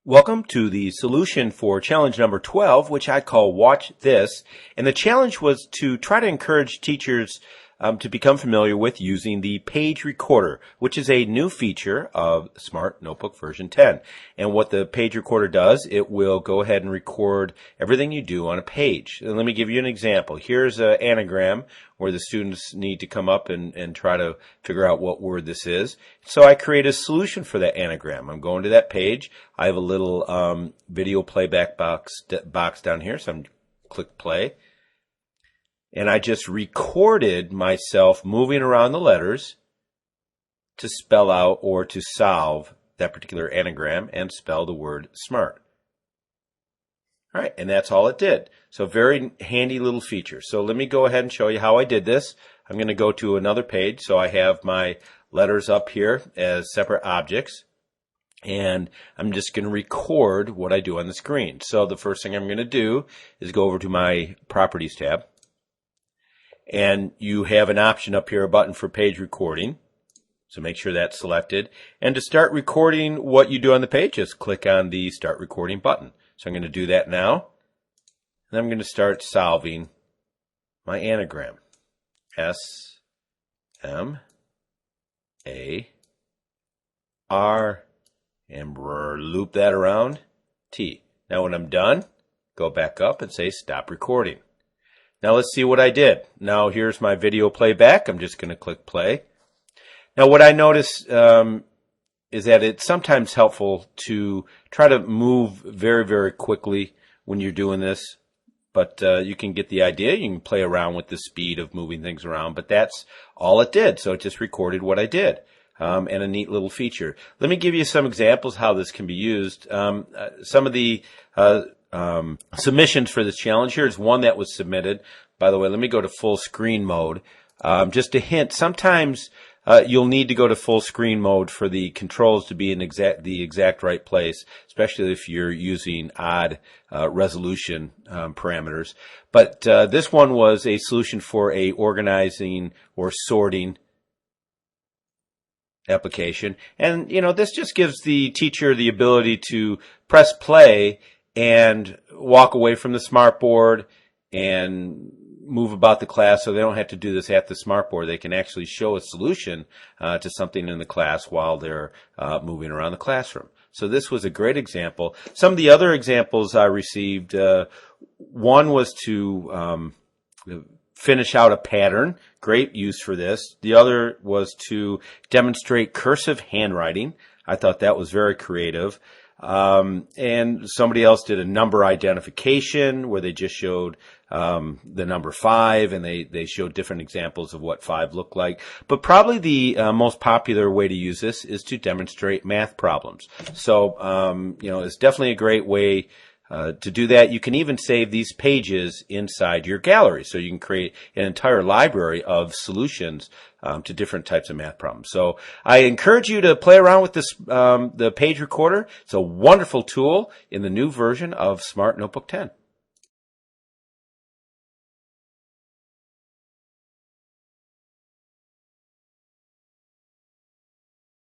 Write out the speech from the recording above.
Welcome to the solution for challenge number 12, which I call Watch This. And the challenge was to try to encourage teachers to become familiar with using the page recorder, which is a new feature of Smart Notebook version 10. And what the page recorder does, it will go ahead and record everything you do on a page. And let me give you an example. Here's an anagram where the students need to come up and try to figure out what word this is. So I create a solution for that anagram. I'm going to that page. I have a little video playback box down here, so I'm click play. And I just recorded myself moving around the letters to spell out or to solve that particular anagram and spell the word smart. All right, and that's all it did. So very handy little feature. So let me go ahead and show you how I did this. I'm going to go to another page. So I have my letters up here as separate objects. And I'm just going to record what I do on the screen. So the first thing I'm going to do is go over to my Properties tab. And you have an option up here, a button for page recording. So make sure that's selected. And to start recording what you do on the page, just click on the Start Recording button. So I'm going to do that now. And I'm going to start solving my anagram. S, M, A, R, and loop that around, T. Now when I'm done, go back up and say Stop Recording. Now let's see what I did. Now here's my video playback. I'm just going to click play. Now what I notice is that it's sometimes helpful to try to move very, very quickly when you're doing this. But you can get the idea. You can play around with the speed of moving things around. But that's all it did. So it just recorded what I did. And a neat little feature. Let me give you some examples how this can be used. Some of the submissions for this challenge. Here's one that was submitted. By the way, let me go to full screen mode. Just a hint, sometimes you'll need to go to full screen mode for the controls to be in the exact right place, especially if you're using odd resolution parameters. But this one was a solution for a organizing or sorting application. And, you know, this just gives the teacher the ability to press play and walk away from the smartboard and move about the class, so they don't have to do this at the smartboard. They can actually show a solution to something in the class while they're moving around the classroom. So this was a great example. Some of the other examples I received, one was to finish out a pattern. Great use for this. The other was to demonstrate cursive handwriting. I thought that was very creative. And somebody else did a number identification where they just showed the number 5, and they showed different examples of what 5 looked like. But probably the most popular way to use this is to demonstrate math problems. So, you know, it's definitely a great way to do that. You can even save these pages inside your gallery. So you can create an entire library of solutions to different types of math problems. So I encourage you to play around with this, the page recorder. It's a wonderful tool in the new version of Smart Notebook 10.